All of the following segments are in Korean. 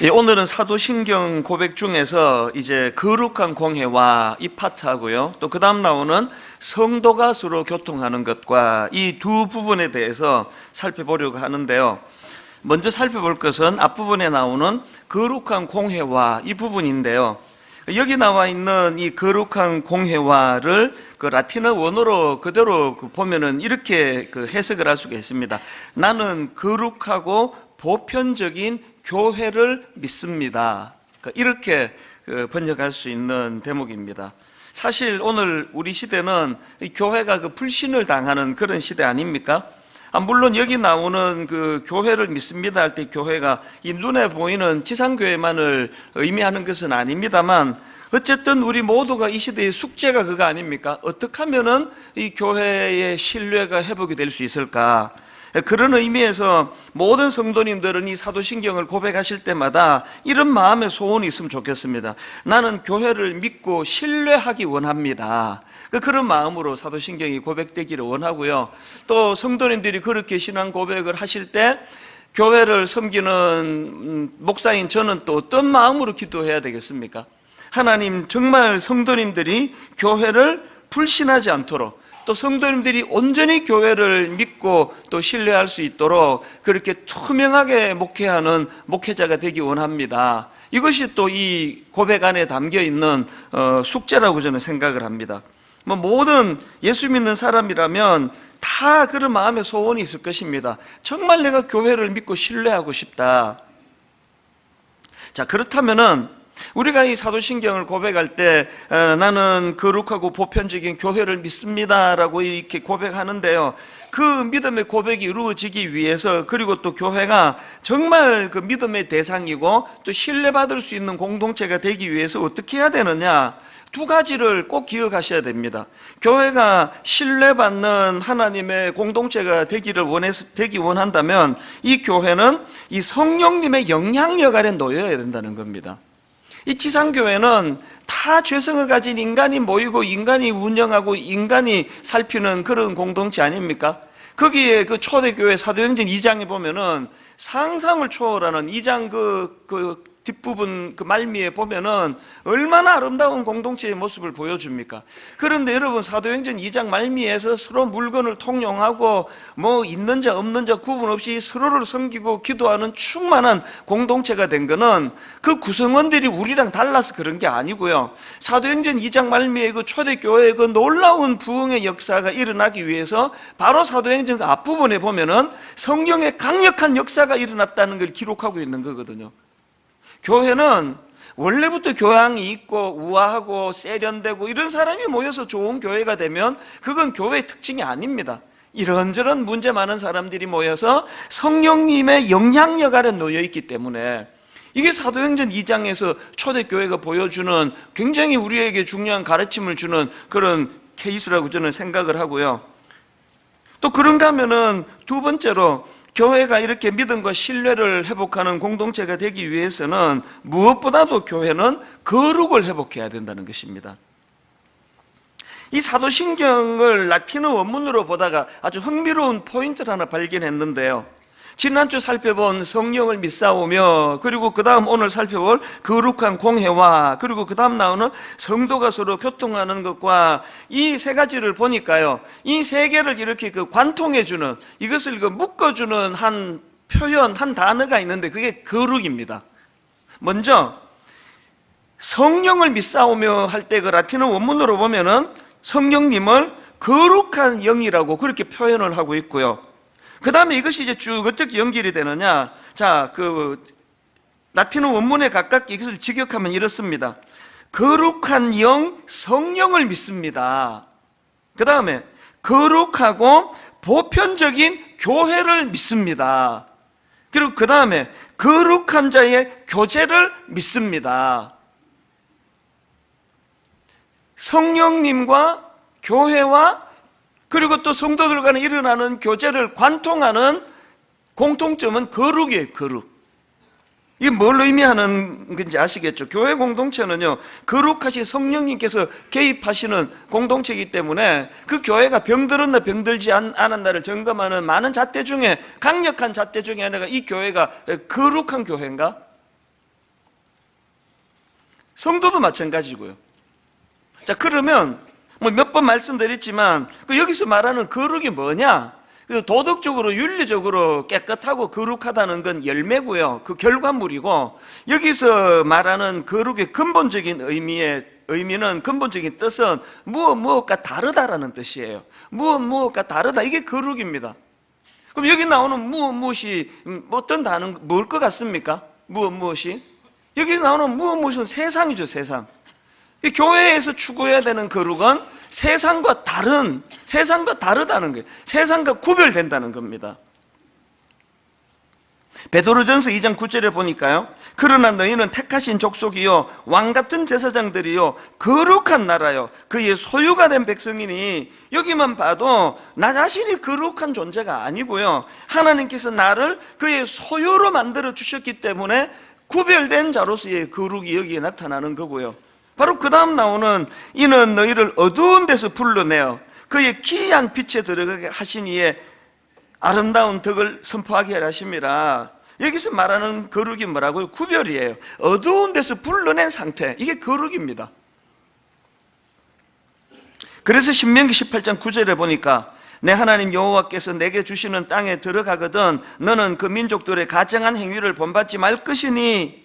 예, 오늘은 사도신경 고백 중에서 이제 거룩한 공회와 이 파트하고요, 또 그 다음 나오는 성도가 서로 교통하는 것과 이 두 부분에 대해서 살펴보려고 하는데요. 먼저 살펴볼 것은 앞부분에 나오는 거룩한 공회와 이 부분인데요. 여기 나와 있는 이 거룩한 공회화를 그 라틴어 원어로 그대로 보면은 이렇게 해석을 할 수가 있습니다. 나는 거룩하고 보편적인 교회를 믿습니다. 이렇게 번역할 수 있는 대목입니다. 사실 오늘 우리 시대는 교회가 불신을 당하는 그런 시대 아닙니까? 물론 여기 나오는 교회를 믿습니다 할 때 교회가 이 눈에 보이는 지상교회만을 의미하는 것은 아닙니다만, 어쨌든 우리 모두가 이 시대의 숙제가 그거 아닙니까? 어떻게 하면은 이 교회의 신뢰가 회복이 될 수 있을까? 그런 의미에서 모든 성도님들은 이 사도신경을 고백하실 때마다 이런 마음의 소원이 있으면 좋겠습니다. 나는 교회를 믿고 신뢰하기 원합니다. 그런 마음으로 사도신경이 고백되기를 원하고요. 또 성도님들이 그렇게 신앙 고백을 하실 때 교회를 섬기는 목사인 저는 또 어떤 마음으로 기도해야 되겠습니까? 하나님, 정말 성도님들이 교회를 불신하지 않도록, 또 성도님들이 온전히 교회를 믿고 또 신뢰할 수 있도록 그렇게 투명하게 목회하는 목회자가 되기 원합니다. 이것이 또 이 고백 안에 담겨 있는 숙제라고 저는 생각을 합니다. 모든 예수 믿는 사람이라면 다 그런 마음의 소원이 있을 것입니다. 정말 내가 교회를 믿고 신뢰하고 싶다. 자, 그렇다면은 우리가 이 사도신경을 고백할 때 나는 거룩하고 보편적인 교회를 믿습니다라고 이렇게 고백하는데요, 그 믿음의 고백이 이루어지기 위해서, 그리고 또 교회가 정말 그 믿음의 대상이고 또 신뢰받을 수 있는 공동체가 되기 위해서 어떻게 해야 되느냐, 두 가지를 꼭 기억하셔야 됩니다. 교회가 신뢰받는 하나님의 공동체가 되기 원한다면 이 교회는 이 성령님의 영향력 아래 놓여야 된다는 겁니다. 이 지상교회는 다 죄성을 가진 인간이 모이고 인간이 운영하고 인간이 살피는 그런 공동체 아닙니까? 거기에 초대교회 사도행전 2장에 보면은 상상을 초월하는 2장 뒷부분 말미에 보면은 얼마나 아름다운 공동체의 모습을 보여줍니까? 그런데 여러분, 사도행전 2장 말미에서 서로 물건을 통용하고 있는 자 없는 자 구분 없이 서로를 섬기고 기도하는 충만한 공동체가 된 거는 그 구성원들이 우리랑 달라서 그런 게 아니고요, 사도행전 2장 말미에 초대교회의 놀라운 부흥의 역사가 일어나기 위해서 바로 사도행전 앞부분에 보면은 성령의 강력한 역사가 일어났다는 걸 기록하고 있는 거거든요. 교회는 원래부터 교양이 있고 우아하고 세련되고 이런 사람이 모여서 좋은 교회가 되면 그건 교회의 특징이 아닙니다. 이런저런 문제 많은 사람들이 모여서 성령님의 영향력 아래 놓여 있기 때문에 이게 사도행전 2장에서 초대교회가 보여주는 굉장히 우리에게 중요한 가르침을 주는 그런 케이스라고 저는 생각을 하고요. 또 그런가 하면은 두 번째로, 교회가 이렇게 믿음과 신뢰를 회복하는 공동체가 되기 위해서는 무엇보다도 교회는 거룩을 회복해야 된다는 것입니다. 이 사도신경을 라틴어 원문으로 보다가 아주 흥미로운 포인트를 하나 발견했는데요, 지난주 살펴본 성령을 믿사오며, 그리고 그 다음 오늘 살펴볼 거룩한 공회와, 그리고 그 다음 나오는 성도가 서로 교통하는 것과 이 세 가지를 보니까요, 이 세 개를 이렇게 관통해주는, 이것을 묶어주는 한 표현, 한 단어가 있는데 그게 거룩입니다. 먼저 성령을 믿사오며 할 때 라틴어 원문으로 보면은 성령님을 거룩한 영이라고 그렇게 표현을 하고 있고요. 그 다음에 이것이 이제 쭉 어떻게 연결이 되느냐, 자, 라틴어 원문에 각각 이것을 직역하면 이렇습니다. 거룩한 영, 성령을 믿습니다. 그 다음에 거룩하고 보편적인 교회를 믿습니다. 그리고 그 다음에 거룩한 자의 교제를 믿습니다. 성령님과 교회와 그리고 또 성도들 간에 일어나는 교제를 관통하는 공통점은 거룩이에요, 거룩. 이게 뭘 의미하는 건지 아시겠죠? 교회 공동체는요, 거룩하신 성령님께서 개입하시는 공동체이기 때문에 그 교회가 병들었나 병들지 않았나를 점검하는 많은 잣대 중에, 강력한 잣대 중에 하나가 이 교회가 거룩한 교회인가? 성도도 마찬가지고요. 자, 그러면 뭐 몇 번 말씀드렸지만 여기서 말하는 거룩이 뭐냐? 도덕적으로 윤리적으로 깨끗하고 거룩하다는 건 열매고요. 그 결과물이고, 여기서 말하는 거룩의 근본적인 의미는, 근본적인 뜻은 무엇과 다르다라는 뜻이에요. 무엇과 다르다, 이게 거룩입니다. 그럼 여기 나오는 무엇이 어떤 단어, 뭘 것 같습니까? 무엇이? 여기 나오는 무엇은 세상이죠. 세상. 이 교회에서 추구해야 되는 거룩은 세상과 다르다는 거예요. 세상과 구별된다는 겁니다. 베드로전서 2장 9절에 보니까요, 그러나 너희는 택하신 족속이요 왕같은 제사장들이요 거룩한 나라요 그의 소유가 된 백성이니, 여기만 봐도 나 자신이 거룩한 존재가 아니고요, 하나님께서 나를 그의 소유로 만들어 주셨기 때문에 구별된 자로서의 거룩이 여기에 나타나는 거고요. 바로 그 다음 나오는 이는 너희를 어두운 데서 불러내어 그의 기이한 빛에 들어가게 하신 이의 아름다운 덕을 선포하게 하려 하심이라. 여기서 말하는 거룩이 뭐라고요? 구별이에요. 어두운 데서 불러낸 상태, 이게 거룩입니다. 그래서 신명기 18장 9절에 보니까 내 하나님 여호와께서 내게 주시는 땅에 들어가거든 너는 그 민족들의 가증한 행위를 본받지 말 것이니,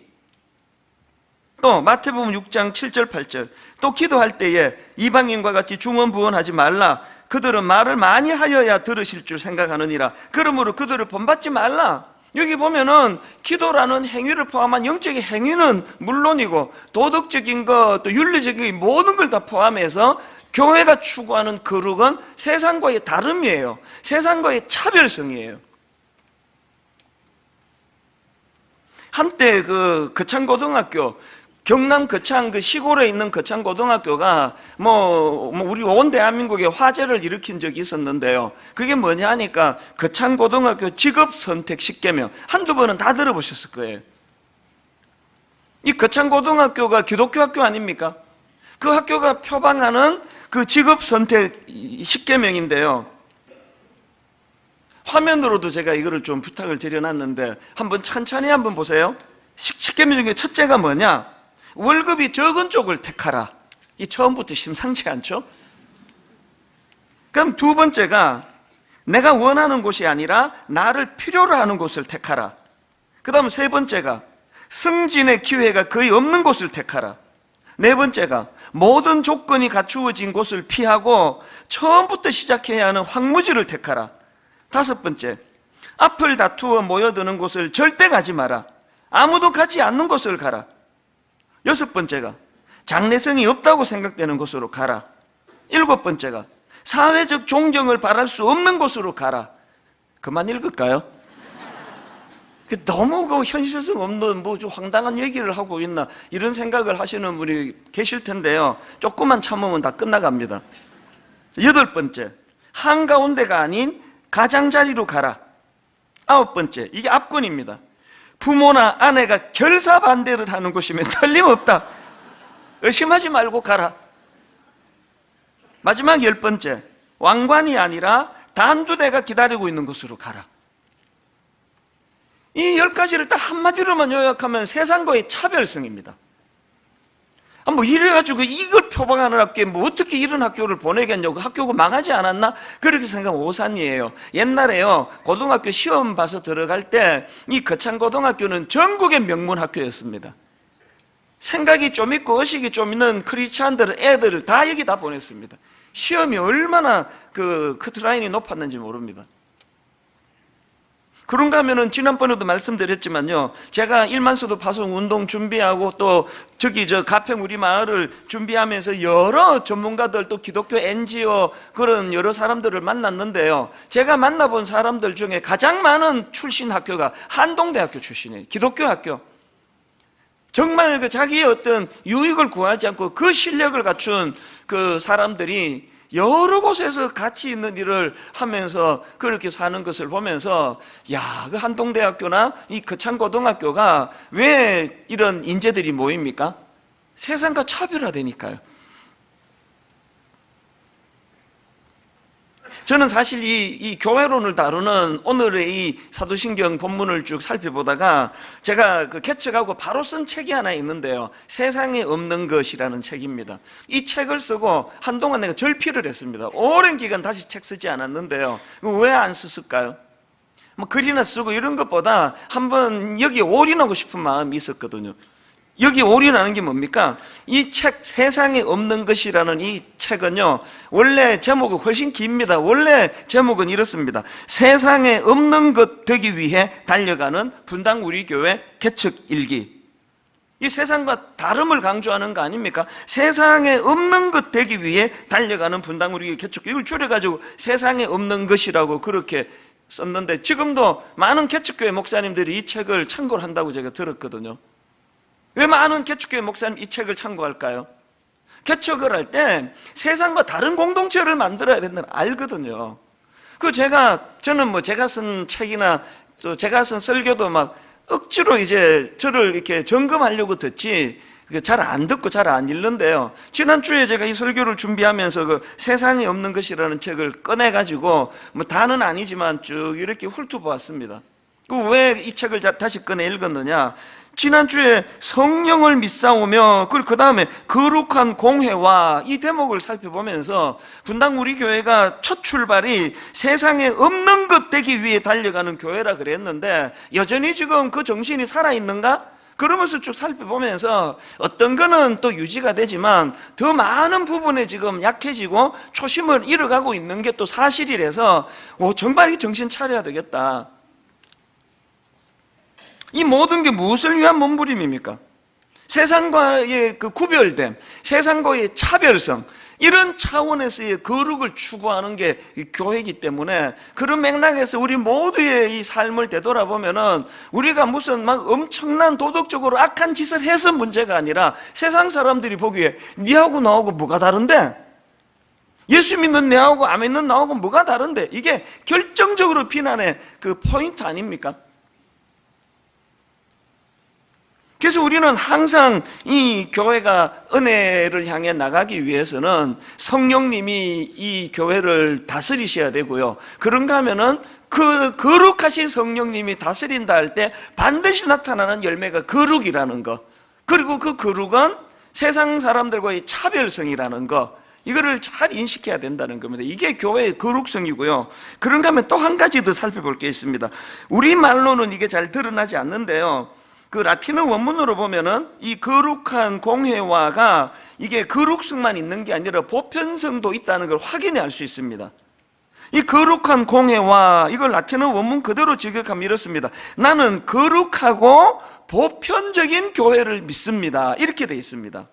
또 마태복음 6장 7절 8절, 또 기도할 때에 이방인과 같이 중언부언하지 말라. 그들은 말을 많이 하여야 들으실 줄 생각하느니라. 그러므로 그들을 본받지 말라. 여기 보면은 기도라는 행위를 포함한 영적인 행위는 물론이고, 도덕적인 것, 또 윤리적인 모든 걸 다 포함해서 교회가 추구하는 거룩은 세상과의 다름이에요. 세상과의 차별성이에요. 한때 그 거창고등학교, 경남 거창 그 시골에 있는 거창고등학교가 우리 온 대한민국에 화제를 일으킨 적이 있었는데요. 그게 뭐냐 하니까 거창고등학교 직업선택 10계명, 한두 번은 다 들어보셨을 거예요. 이 거창고등학교가 기독교 학교 아닙니까? 그 학교가 표방하는 그 직업선택 10계명인데요. 화면으로도 제가 이거를 좀 부탁을 드려놨는데 한번 천천히 한번 보세요. 10계명 중에 첫째가 뭐냐? 월급이 적은 쪽을 택하라. 이 처음부터 심상치 않죠? 그럼 두 번째가 내가 원하는 곳이 아니라 나를 필요로 하는 곳을 택하라. 그 다음 세 번째가 승진의 기회가 거의 없는 곳을 택하라. 네 번째가 모든 조건이 갖추어진 곳을 피하고 처음부터 시작해야 하는 황무지를 택하라. 다섯 번째, 앞을 다투어 모여드는 곳을 절대 가지 마라. 아무도 가지 않는 곳을 가라. 여섯 번째가 장래성이 없다고 생각되는 곳으로 가라. 일곱 번째가 사회적 존경을 바랄 수 없는 곳으로 가라. 그만 읽을까요? 너무 그 현실성 없는 좀 황당한 얘기를 하고 있나 이런 생각을 하시는 분이 계실 텐데요. 조금만 참으면 다 끝나갑니다. 여덟 번째, 한가운데가 아닌 가장자리로 가라. 아홉 번째, 이게 압권입니다. 부모나 아내가 결사반대를 하는 곳이면 틀림없다. 의심하지 말고 가라. 마지막 열 번째, 왕관이 아니라 단두대가 기다리고 있는 곳으로 가라. 이 10가지를 딱 한마디로만 요약하면 세상과의 차별성입니다. 이래가지고 이걸 표방하는 학교에 어떻게 이런 학교를 보내겠냐고, 학교가 망하지 않았나? 그렇게 생각하면 오산이에요. 옛날에요, 고등학교 시험 봐서 들어갈 때 이 거창고등학교는 전국의 명문 학교였습니다. 생각이 좀 있고 의식이 좀 있는 크리스찬들은 애들을 다 여기다 보냈습니다. 시험이 얼마나 그 커트라인이 높았는지 모릅니다. 그런가 하면은 지난번에도 말씀드렸지만요, 제가 일만수도 파송 운동 준비하고 또 가평 우리 마을을 준비하면서 여러 전문가들 또 기독교 NGO 그런 여러 사람들을 만났는데요, 제가 만나본 사람들 중에 가장 많은 출신 학교가 한동대학교 출신이에요. 기독교 학교. 정말 자기의 어떤 유익을 구하지 않고 그 실력을 갖춘 그 사람들이 여러 곳에서 같이 있는 일을 하면서 그렇게 사는 것을 보면서, 그 한동대학교나 이 거창고등학교가 왜 이런 인재들이 모입니까? 세상과 차별화되니까요. 저는 사실 이 교회론을 다루는 오늘의 이 사도신경 본문을 쭉 살펴보다가 제가 그 개척하고 바로 쓴 책이 하나 있는데요. 세상에 없는 것이라는 책입니다. 이 책을 쓰고 한동안 내가 절필을 했습니다. 오랜 기간 다시 책 쓰지 않았는데요. 왜 안 썼을까요? 뭐 글이나 쓰고 이런 것보다 한번 여기에 올인하고 싶은 마음이 있었거든요. 여기 올인하는 게 뭡니까? 이 책 세상에 없는 것이라는 이 책은요, 원래 제목은 훨씬 깁니다. 원래 제목은 이렇습니다. 세상에 없는 것 되기 위해 달려가는 분당 우리 교회 개척 일기. 이 세상과 다름을 강조하는 거 아닙니까? 세상에 없는 것 되기 위해 달려가는 분당 우리 교회 개척, 이걸 줄여가지고 세상에 없는 것이라고 그렇게 썼는데, 지금도 많은 개척교회 목사님들이 이 책을 참고를 한다고 제가 들었거든요. 왜 많은 개척교회 목사님 이 책을 참고할까요? 개척을 할 때 세상과 다른 공동체를 만들어야 된다는 알거든요. 저는 뭐 제가 쓴 책이나 또 제가 쓴 설교도 막 억지로 이제 저를 이렇게 점검하려고 듣지 잘 안 듣고 잘 안 읽는데요. 지난주에 제가 이 설교를 준비하면서 그 세상에 없는 것이라는 책을 꺼내가지고 뭐 다는 아니지만 쭉 이렇게 훑어보았습니다. 왜 이 책을 다시 꺼내 읽었느냐? 지난주에 성령을 믿사오며 그 다음에 거룩한 공회와 이 대목을 살펴보면서 분당 우리 교회가 첫 출발이 세상에 없는 것 되기 위해 달려가는 교회라 그랬는데, 여전히 지금 그 정신이 살아있는가? 그러면서 쭉 살펴보면서 어떤 거는 또 유지가 되지만 더 많은 부분에 지금 약해지고 초심을 잃어가고 있는 게 또 사실이라서 정말 이 정신 차려야 되겠다. 이 모든 게 무엇을 위한 몸부림입니까? 세상과의 그 구별됨, 세상과의 차별성, 이런 차원에서의 거룩을 추구하는 게 교회이기 때문에, 그런 맥락에서 우리 모두의 이 삶을 되돌아보면은 우리가 무슨 막 엄청난 도덕적으로 악한 짓을 해서 문제가 아니라 세상 사람들이 보기에 니하고 나하고 뭐가 다른데? 예수 믿는 내하고 안 믿는 나하고 뭐가 다른데? 이게 결정적으로 비난의 그 포인트 아닙니까? 그래서 우리는 항상 이 교회가 은혜를 향해 나가기 위해서는 성령님이 이 교회를 다스리셔야 되고요. 그런가 하면은 그 거룩하신 성령님이 다스린다 할 때 반드시 나타나는 열매가 거룩이라는 거, 그리고 그 거룩은 세상 사람들과의 차별성이라는 거, 이거를 잘 인식해야 된다는 겁니다. 이게 교회의 거룩성이고요. 그런가 하면 또 한 가지 더 살펴볼 게 있습니다. 우리말로는 이게 잘 드러나지 않는데요, 그 라틴어 원문으로 보면은 이 거룩한 공회화가 이게 거룩성만 있는 게 아니라 보편성도 있다는 걸 확인해 알 수 있습니다. 이 거룩한 공회화, 이걸 라틴어 원문 그대로 직역하면 이렇습니다. 나는 거룩하고 보편적인 교회를 믿습니다. 이렇게 돼 있습니다.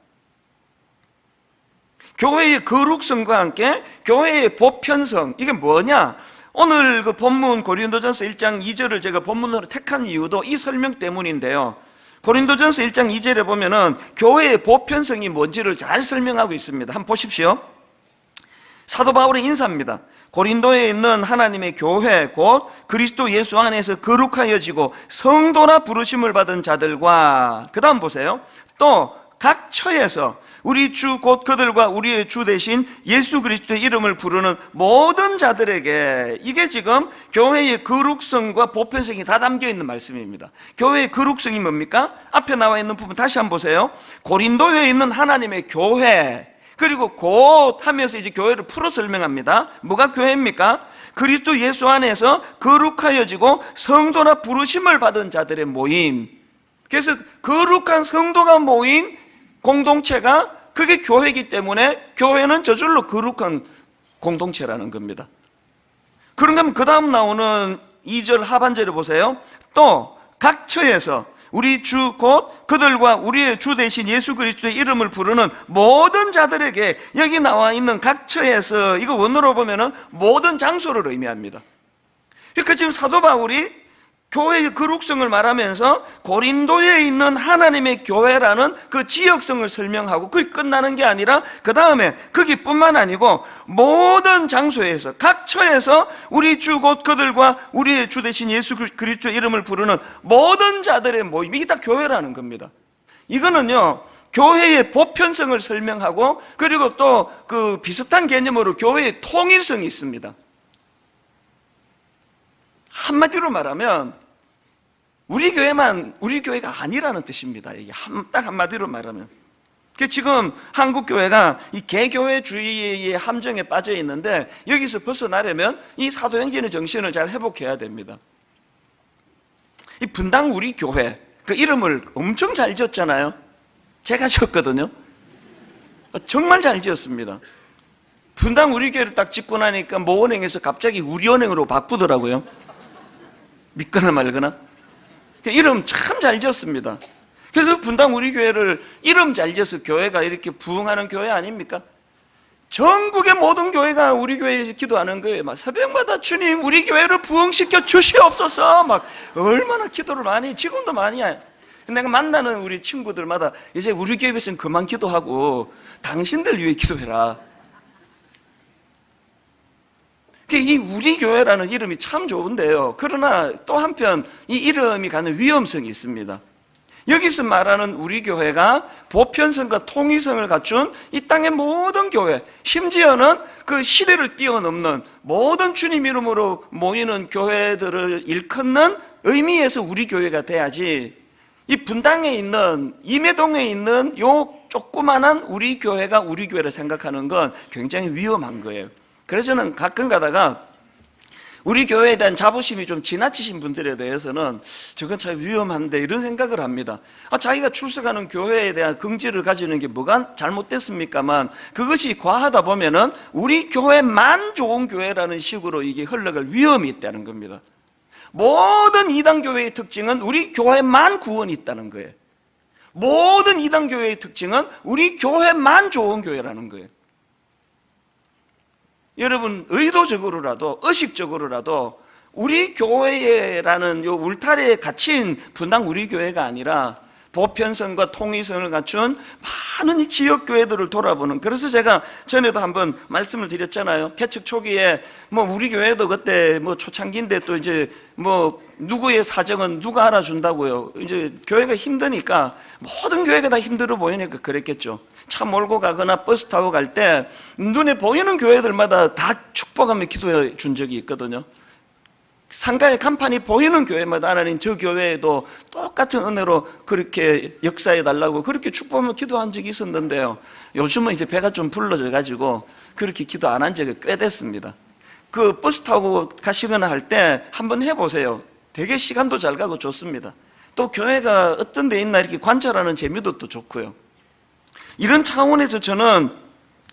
교회의 거룩성과 함께 교회의 보편성, 이게 뭐냐? 오늘 그 본문 고린도전서 1장 2절을 제가 본문으로 택한 이유도 이 설명 때문인데요. 고린도전서 1장 2절에 보면은 교회의 보편성이 뭔지를 잘 설명하고 있습니다. 한번 보십시오. 사도 바울의 인사입니다. 고린도에 있는 하나님의 교회 곧 그리스도 예수 안에서 거룩하여지고 성도나 부르심을 받은 자들과, 그 다음 보세요. 또 각 처에서 우리 주 곧 그들과 우리의 주 대신 예수 그리스도의 이름을 부르는 모든 자들에게, 이게 지금 교회의 거룩성과 보편성이 다 담겨 있는 말씀입니다. 교회의 거룩성이 뭡니까? 앞에 나와 있는 부분 다시 한번 보세요. 고린도에 있는 하나님의 교회, 그리고 곧 하면서 이제 교회를 풀어 설명합니다. 뭐가 교회입니까? 그리스도 예수 안에서 거룩하여지고 성도나 부르심을 받은 자들의 모임. 그래서 거룩한 성도가 모인 공동체가 그게 교회이기 때문에 교회는 저절로 거룩한 공동체라는 겁니다. 그런가 하면 그 다음 나오는 2절 하반절에 보세요. 또 각 처에서 우리 주 곧 그들과 우리의 주 대신 예수 그리스도의 이름을 부르는 모든 자들에게, 여기 나와 있는 각 처에서, 이거 원어로 보면은 모든 장소를 의미합니다. 그러니까 지금 사도 바울이 교회의 거룩성을 말하면서 고린도에 있는 하나님의 교회라는 그 지역성을 설명하고 그게 끝나는 게 아니라 그 다음에 거기뿐만 아니고 모든 장소에서 각 처에서 우리 주 곧 그들과 우리의 주 대신 예수 그리스도의 이름을 부르는 모든 자들의 모임, 이게 다 교회라는 겁니다. 이거는요 교회의 보편성을 설명하고, 그리고 또 그 비슷한 개념으로 교회의 통일성이 있습니다. 한마디로 말하면 우리 교회만 우리 교회가 아니라는 뜻입니다. 이게 딱 한마디로 말하면. 지금 한국 교회가 이 개교회주의의 함정에 빠져 있는데 여기서 벗어나려면 이 사도행전의 정신을 잘 회복해야 됩니다. 이 분당 우리 교회 그 이름을 엄청 잘 지었잖아요. 제가 지었거든요. 정말 잘 지었습니다. 분당 우리 교회를 딱 짓고 나니까 모은행에서 갑자기 우리은행으로 바꾸더라고요. 믿거나 말거나. 이름 참 잘 지었습니다. 그래서 분당 우리 교회를 이름 잘 지어서 교회가 이렇게 부흥하는 교회 아닙니까? 전국의 모든 교회가 우리 교회에서 기도하는 거예요. 막 새벽마다 주님 우리 교회를 부흥시켜 주시옵소서. 막 얼마나 기도를 많이, 지금도 많이 해요. 내가 만나는 우리 친구들마다 이제 우리 교회에서는 그만 기도하고 당신들 위해 기도해라. 이 우리 교회라는 이름이 참 좋은데요. 그러나 또 한편 이 이름이 갖는 위험성이 있습니다. 여기서 말하는 우리 교회가 보편성과 통일성을 갖춘 이 땅의 모든 교회, 심지어는 그 시대를 뛰어넘는 모든 주님 이름으로 모이는 교회들을 일컫는 의미에서 우리 교회가 돼야지, 이 분당에 있는, 임해동에 있는 요 조그만한 우리 교회가 우리 교회를 생각하는 건 굉장히 위험한 거예요. 그래서 저는 가끔 가다가 우리 교회에 대한 자부심이 좀 지나치신 분들에 대해서는 저건 참 위험한데 이런 생각을 합니다. 자기가 출석하는 교회에 대한 긍지를 가지는 게 뭐가 잘못됐습니까만 그것이 과하다 보면은 우리 교회만 좋은 교회라는 식으로 이게 흘러갈 위험이 있다는 겁니다. 모든 이단 교회의 특징은 우리 교회만 구원이 있다는 거예요. 모든 이단 교회의 특징은 우리 교회만 좋은 교회라는 거예요. 여러분 의도적으로라도 의식적으로라도 우리 교회라는 요 울타리에 갇힌 분당 우리 교회가 아니라 보편성과 통일성을 갖춘 많은 이 지역 교회들을 돌아보는, 그래서 제가 전에도 한번 말씀을 드렸잖아요. 개척 초기에 뭐 우리 교회도 그때 뭐 초창기인데 또 이제 뭐 누구의 사정은 누가 알아준다고요. 이제 교회가 힘드니까 모든 교회가 다 힘들어 보이니까 그랬겠죠. 차 몰고 가거나 버스 타고 갈 때 눈에 보이는 교회들마다 다 축복하며 기도해 준 적이 있거든요. 상가의 간판이 보이는 교회마다 하나님 저 교회에도 똑같은 은혜로 그렇게 역사해 달라고 그렇게 축복하며 기도한 적이 있었는데요. 요즘은 이제 배가 좀 불러져 가지고 그렇게 기도 안 한 지가 꽤 됐습니다. 그 버스 타고 가시거나 할 때 한번 해보세요. 되게 시간도 잘 가고 좋습니다. 또 교회가 어떤 데 있나 이렇게 관찰하는 재미도 또 좋고요. 이런 차원에서 저는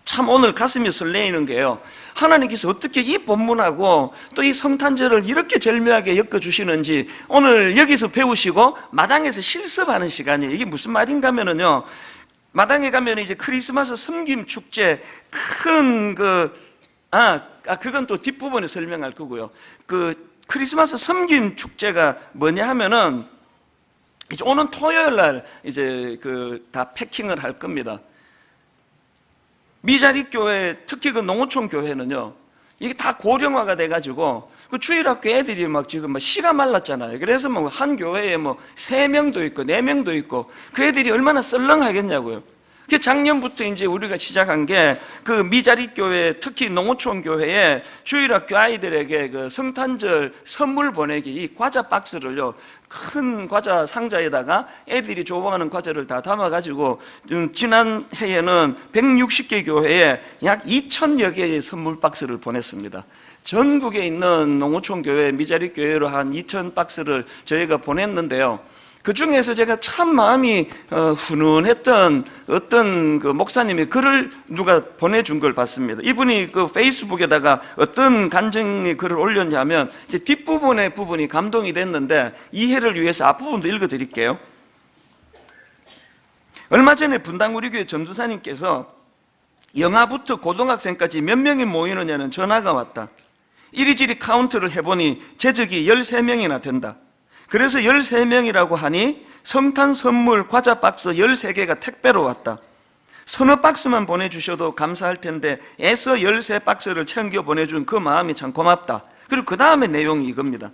참 오늘 가슴이 설레이는 게요, 하나님께서 어떻게 이 본문하고 또 이 성탄절을 이렇게 절묘하게 엮어주시는지 오늘 여기서 배우시고 마당에서 실습하는 시간이에요. 이게 무슨 말인가 하면은요, 마당에 가면 이제 크리스마스 섬김 축제 큰 그건 또 뒷부분에 설명할 거고요. 그 크리스마스 섬김 축제가 뭐냐 하면은 이제 오는 토요일 날 이제 다 패킹을 할 겁니다. 미자립 교회, 특히 그 농어촌 교회는요, 이게 다 고령화가 돼가지고 그 주일학교 애들이 막 지금 막 씨가 말랐잖아요. 그래서 뭐 한 교회에 뭐 3명도 있고 4명도 있고 그 애들이 얼마나 썰렁하겠냐고요. 그 작년부터 이제 우리가 시작한 게 그 미자립 교회, 특히 농어촌 교회에 주일학교 아이들에게 그 성탄절 선물 보내기, 이 과자 박스를요, 큰 과자 상자에다가 애들이 좋아하는 과자를 다 담아가지고 지난 해에는 160개 교회에 약 2,000여 개의 선물 박스를 보냈습니다. 전국에 있는 농어촌 교회, 미자립 교회로 한 2,000 박스를 저희가 보냈는데요. 그 중에서 제가 참 마음이 훈훈했던 어떤 그 목사님의 글을 누가 보내준 걸 봤습니다. 이분이 그 페이스북에다가 어떤 간증의 글을 올렸냐면 이제 뒷부분의 부분이 감동이 됐는데 이해를 위해서 앞부분도 읽어드릴게요. 얼마 전에 분당 우리 교회 전도사님께서 영아부터 고등학생까지 몇 명이 모이느냐는 전화가 왔다. 이리저리 카운트를 해보니 제적이 13명이나 된다. 그래서 13명이라고 하니 성탄 선물 과자 박스 13개가 택배로 왔다. 서너 박스만 보내주셔도 감사할 텐데 애써 13박스를 챙겨 보내준 그 마음이 참 고맙다. 그리고 그 다음에 내용이 이겁니다.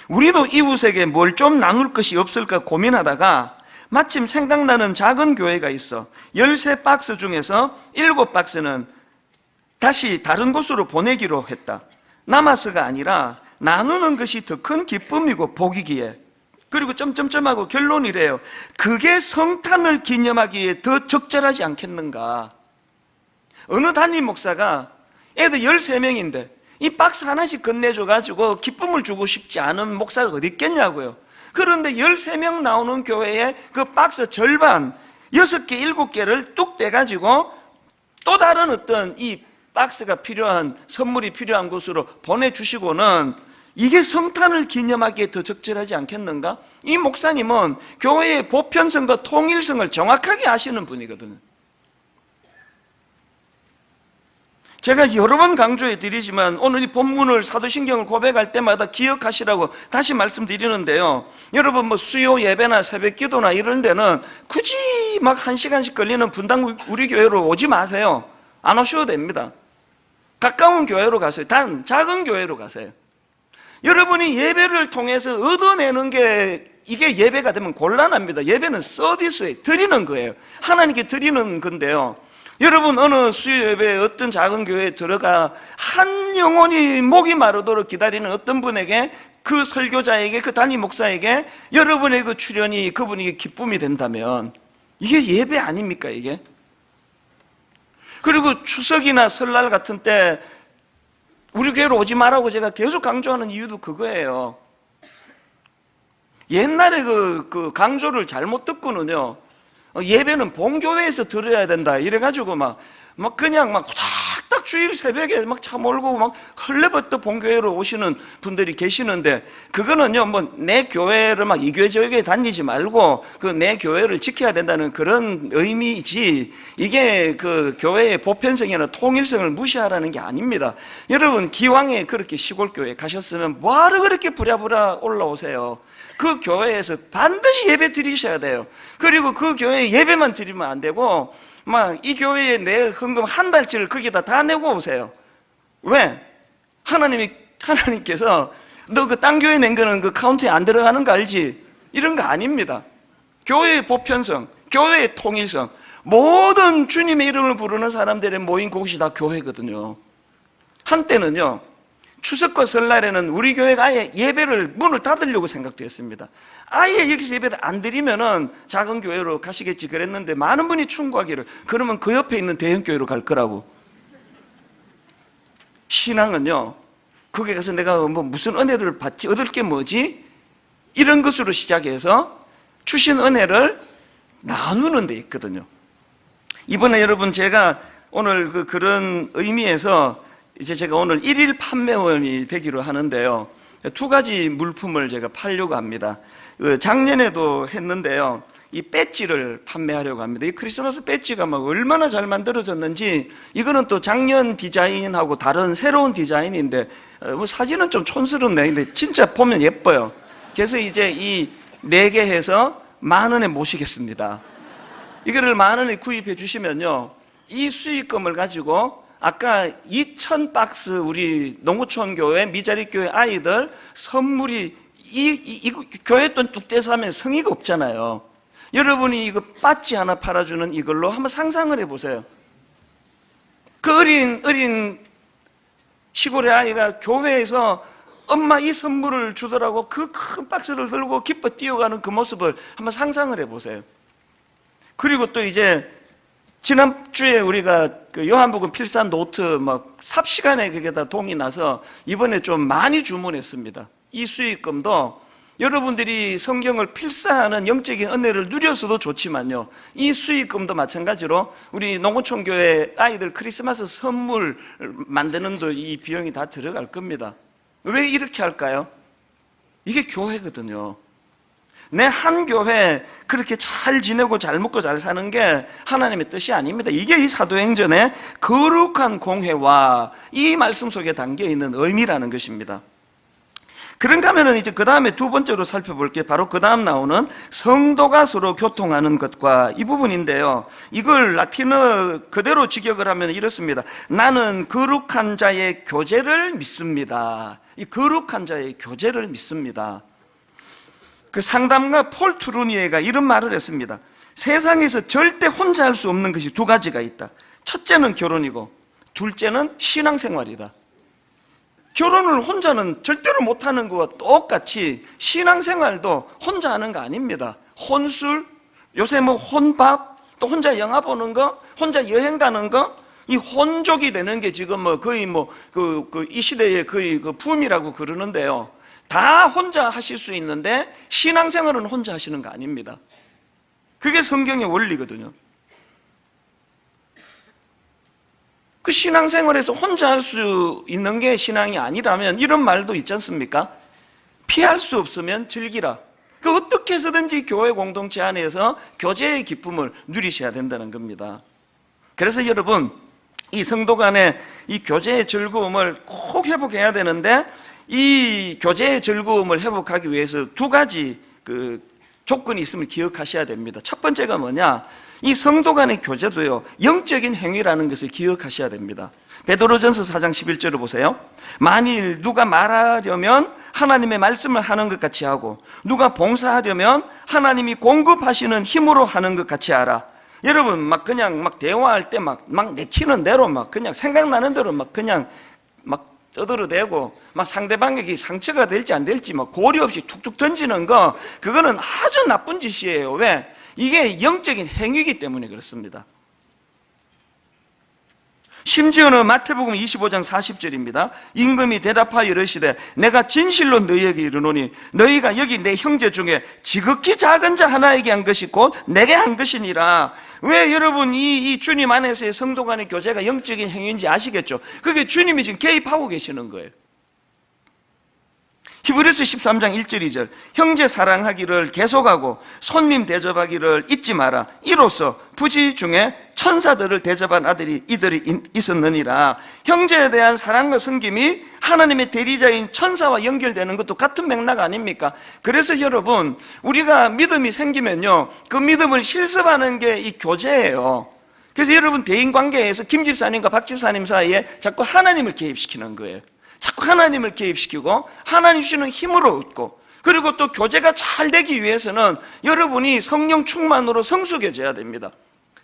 우리도 이웃에게 뭘 좀 나눌 것이 없을까 고민하다가 마침 생각나는 작은 교회가 있어 13박스 중에서 7박스는 다시 다른 곳으로 보내기로 했다. 남아서가 아니라 나누는 것이 더 큰 기쁨이고 복이기에, 그리고 점점점하고 결론이래요. 그게 성탄을 기념하기에 더 적절하지 않겠는가. 어느 담임 목사가 애들 13명인데 이 박스 하나씩 건네줘가지고 기쁨을 주고 싶지 않은 목사가 어디 있겠냐고요. 그런데 13명 나오는 교회에 그 박스 절반 6개, 7개를 뚝 떼가지고 또 다른 어떤 이 박스가 필요한, 선물이 필요한 곳으로 보내주시고는 이게 성탄을 기념하기에 더 적절하지 않겠는가? 이 목사님은 교회의 보편성과 통일성을 정확하게 아시는 분이거든요. 제가 여러 번 강조해 드리지만 오늘 이 본문을, 사도신경을 고백할 때마다 기억하시라고 다시 말씀드리는데요. 여러분 뭐 수요 예배나 새벽 기도나 이런 데는 굳이 막 1시간씩 걸리는 분당 우리 교회로 오지 마세요. 안 오셔도 됩니다. 가까운 교회로 가세요. 단 작은 교회로 가세요. 여러분이 예배를 통해서 얻어내는 게, 이게 예배가 되면 곤란합니다. 예배는 서비스에 드리는 거예요. 하나님께 드리는 건데요. 여러분 어느 수요 예배에 어떤 작은 교회에 들어가 한 영혼이 목이 마르도록 기다리는 어떤 분에게, 그 설교자에게, 그 담임 목사에게 여러분의 그 출연이 그분에게 기쁨이 된다면 이게 예배 아닙니까 이게? 그리고 추석이나 설날 같은 때 우리 교회로 오지 말라고 제가 계속 강조하는 이유도 그거예요. 옛날에 그 강조를 잘못 듣고는요, 예배는 본교회에서 들어야 된다 이래가지고 막 그냥 막 딱 주일 새벽에 막 차 몰고 막 헐레벌떡 본교회로 오시는 분들이 계시는데, 그거는요 뭐 내 교회를 막 이 교회 저 교회 다니지 말고 그 내 교회를 지켜야 된다는 그런 의미이지, 이게 그 교회의 보편성이나 통일성을 무시하라는 게 아닙니다. 여러분 기왕에 그렇게 시골교회 가셨으면 뭐하러 그렇게 부랴부랴 올라오세요? 그 교회에서 반드시 예배 드리셔야 돼요. 그리고 그 교회에 예배만 드리면 안 되고 막 이 교회에 낼 헌금 한 달치를 거기다 다 내고 오세요. 왜? 하나님께서 너 그 딴 교회 낸 거는 그 카운트에 안 들어가는 거 알지? 이런 거 아닙니다. 교회의 보편성, 교회의 통일성, 모든 주님의 이름을 부르는 사람들의 모인 곳이 다 교회거든요. 한때는요 추석과 설날에는 우리 교회가 아예 예배를 문을 닫으려고 생각도 했습니다. 아예 여기서 예배를 안 드리면은 작은 교회로 가시겠지 그랬는데, 많은 분이 충고하기를 그러면 그 옆에 있는 대형 교회로 갈 거라고. 신앙은요 거기 가서 내가 뭐 무슨 은혜를 받지, 얻을 게 뭐지, 이런 것으로 시작해서 주신 은혜를 나누는 데 있거든요. 이번에 여러분 제가 오늘 그런 의미에서 이제 제가 오늘 1일 판매원이 되기로 하는데요, 두 가지 물품을 제가 팔려고 합니다. 작년에도 했는데요, 이 배지를 판매하려고 합니다. 이 크리스마스 배지가 막 얼마나 잘 만들어졌는지, 이거는 또 작년 디자인하고 다른 새로운 디자인인데 뭐 사진은 좀 촌스럽네. 근데 진짜 보면 예뻐요. 그래서 이제 이 4개 해서 10,000원에 모시겠습니다. 이거를 10,000원에 구입해 주시면요, 이 수익금을 가지고 아까 2,000박스 우리 농구촌 교회, 미자리 교회 아이들 선물이 이 교회 돈 뚝 떼서 하면 성의가 없잖아요. 여러분이 이거 빠찌 하나 팔아주는 이걸로 한번 상상을 해보세요. 그 어린 시골의 아이가 교회에서 엄마 이 선물을 주더라고 그 큰 박스를 들고 기뻐 뛰어가는 그 모습을 한번 상상을 해보세요. 그리고 또 이제 지난주에 우리가 그 요한복음 필사 노트 막 삽시간에 그게 다 동이 나서 이번에 좀 많이 주문했습니다. 이 수익금도 여러분들이 성경을 필사하는 영적인 은혜를 누려서도 좋지만요, 이 수익금도 마찬가지로 우리 농어촌 교회 아이들 크리스마스 선물 만드는 데 이 비용이 다 들어갈 겁니다. 왜 이렇게 할까요? 이게 교회거든요. 내 한 교회 그렇게 잘 지내고 잘 먹고 잘 사는 게 하나님의 뜻이 아닙니다. 이게 이 사도행전의 거룩한 공회와 이 말씀 속에 담겨 있는 의미라는 것입니다. 그런가 하면은 이제 그 다음에 두 번째로 살펴볼게요. 바로 그 다음 나오는 성도가 서로 교통하는 것과 이 부분인데요, 이걸 라틴어 그대로 직역을 하면 이렇습니다. 나는 거룩한 자의 교제를 믿습니다. 이 거룩한 자의 교제를 믿습니다. 그 상담가 폴 트루니에가 이런 말을 했습니다. 세상에서 절대 혼자 할 수 없는 것이 두 가지가 있다. 첫째는 결혼이고 둘째는 신앙생활이다. 결혼을 혼자는 절대로 못하는 것과 똑같이 신앙생활도 혼자 하는 거 아닙니다. 혼술, 요새 뭐 혼밥, 또 혼자 영화 보는 거, 혼자 여행 가는 거, 이 혼족이 되는 게 지금 뭐 거의 이 시대의 거의 그 붐이라고 그러는데요. 다 혼자 하실 수 있는데 신앙생활은 혼자 하시는 거 아닙니다. 그게 성경의 원리거든요. 그 신앙생활에서 혼자 할 수 있는 게 신앙이 아니라면 이런 말도 있지 않습니까? 피할 수 없으면 즐기라. 그 어떻게 해서든지 교회 공동체 안에서 교제의 기쁨을 누리셔야 된다는 겁니다. 그래서 여러분, 이 성도 간의 이 교제의 즐거움을 꼭 회복해야 되는데, 이 교제의 즐거움을 회복하기 위해서 두 가지 그 조건이 있음을 기억하셔야 됩니다. 첫 번째가 뭐냐? 이 성도 간의 교제도요, 영적인 행위라는 것을 기억하셔야 됩니다. 베드로전서 4장 11절을 보세요. 만일 누가 말하려면 하나님의 말씀을 하는 것 같이 하고, 누가 봉사하려면 하나님이 공급하시는 힘으로 하는 것 같이 하라. 여러분, 그냥 대화할 때 내키는 대로 그냥 생각나는 대로 그냥 떠들어대고 상대방에게 상처가 될지 안 될지 고려 없이 툭툭 던지는 거, 그거는 아주 나쁜 짓이에요. 왜? 이게 영적인 행위이기 때문에 그렇습니다. 심지어는 마태복음 25장 40절입니다. 임금이 대답하여 이르시되 내가 진실로 너희에게 이르노니 너희가 여기 내 형제 중에 지극히 작은 자 하나에게 한 것이 곧 내게 한 것이니라. 왜 여러분 이 주님 안에서의 성도 간의 교제가 영적인 행위인지 아시겠죠? 그게 주님이 지금 개입하고 계시는 거예요. 히브리서 13장 1절 2절 형제 사랑하기를 계속하고 손님 대접하기를 잊지 마라. 이로써 부지 중에 천사들을 대접한 이들이 있었느니라. 형제에 대한 사랑과 섬김이 하나님의 대리자인 천사와 연결되는 것도 같은 맥락 아닙니까? 그래서 여러분, 우리가 믿음이 생기면요, 그 믿음을 실습하는 게 이 교제예요. 그래서 여러분, 대인관계에서 김 집사님과 박 집사님 사이에 자꾸 하나님을 개입시키는 거예요. 자꾸 하나님을 개입시키고 하나님 주시는 힘으로 얻고, 그리고 또 교제가 잘 되기 위해서는 여러분이 성령 충만으로 성숙해져야 됩니다.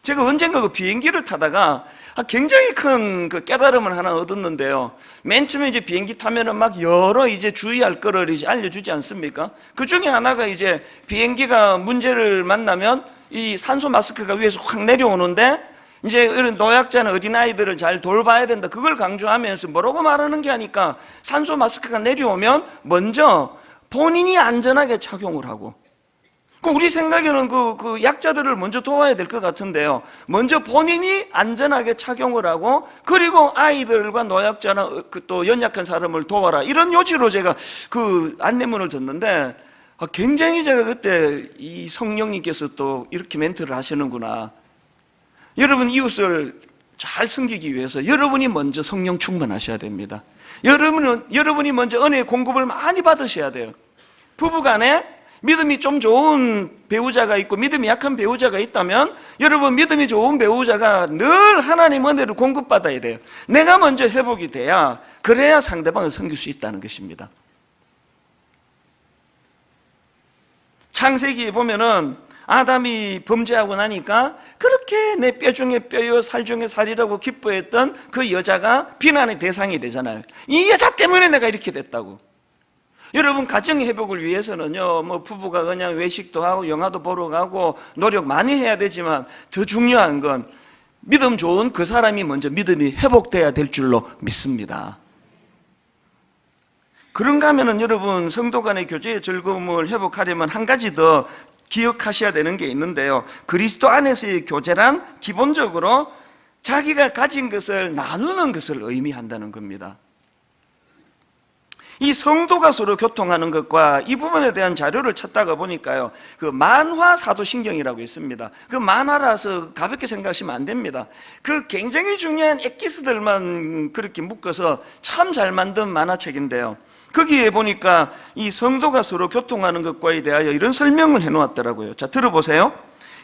제가 언젠가 그 비행기를 타다가 굉장히 큰 그 깨달음을 하나 얻었는데요. 맨 처음에 이제 비행기 타면은 여러 이제 주의할 거를 이제 알려주지 않습니까? 그 중에 하나가 이제 비행기가 문제를 만나면 이 산소 마스크가 위에서 확 내려오는데, 이제 이런 노약자나 어린아이들을 잘 돌봐야 된다, 그걸 강조하면서 뭐라고 말하는 게 하니까, 산소 마스크가 내려오면 먼저 본인이 안전하게 착용을 하고, 우리 생각에는 그 약자들을 먼저 도와야 될 것 같은데요, 먼저 본인이 안전하게 착용을 하고, 그리고 아이들과 노약자나 또 연약한 사람을 도와라, 이런 요지로 제가 그 안내문을 줬는데, 굉장히 제가 그때 이 성령님께서 또 이렇게 멘트를 하시는구나. 여러분, 이웃을 잘 섬기기 위해서 여러분이 먼저 성령 충만하셔야 됩니다. 여러분이 먼저 은혜의 공급을 많이 받으셔야 돼요. 부부간에 믿음이 좀 좋은 배우자가 있고 믿음이 약한 배우자가 있다면, 여러분 믿음이 좋은 배우자가 늘 하나님 은혜를 공급받아야 돼요. 내가 먼저 회복이 돼야, 그래야 상대방을 섬길 수 있다는 것입니다. 창세기에 보면은 아담이 범죄하고 나니까 그렇게 내 뼈 중에 뼈요 살 중에 살이라고 기뻐했던 그 여자가 비난의 대상이 되잖아요. 이 여자 때문에 내가 이렇게 됐다고. 여러분, 가정 회복을 위해서는요, 부부가 그냥 외식도 하고 영화도 보러 가고 노력 많이 해야 되지만, 더 중요한 건 믿음 좋은 그 사람이 먼저 믿음이 회복돼야 될 줄로 믿습니다. 그런가 하면은 여러분, 성도 간의 교제의 즐거움을 회복하려면 한 가지 더 기억하셔야 되는 게 있는데요, 그리스도 안에서의 교제란 기본적으로 자기가 가진 것을 나누는 것을 의미한다는 겁니다. 이 성도가 서로 교통하는 것과 이 부분에 대한 자료를 찾다가 보니까요, 그 만화 사도신경이라고 있습니다. 그 만화라서 가볍게 생각하시면 안 됩니다. 그 굉장히 중요한 엑기스들만 그렇게 묶어서 참 잘 만든 만화책인데요, 거기에 보니까 이 성도가 서로 교통하는 것과에 대하여 이런 설명을 해놓았더라고요. 자, 들어보세요.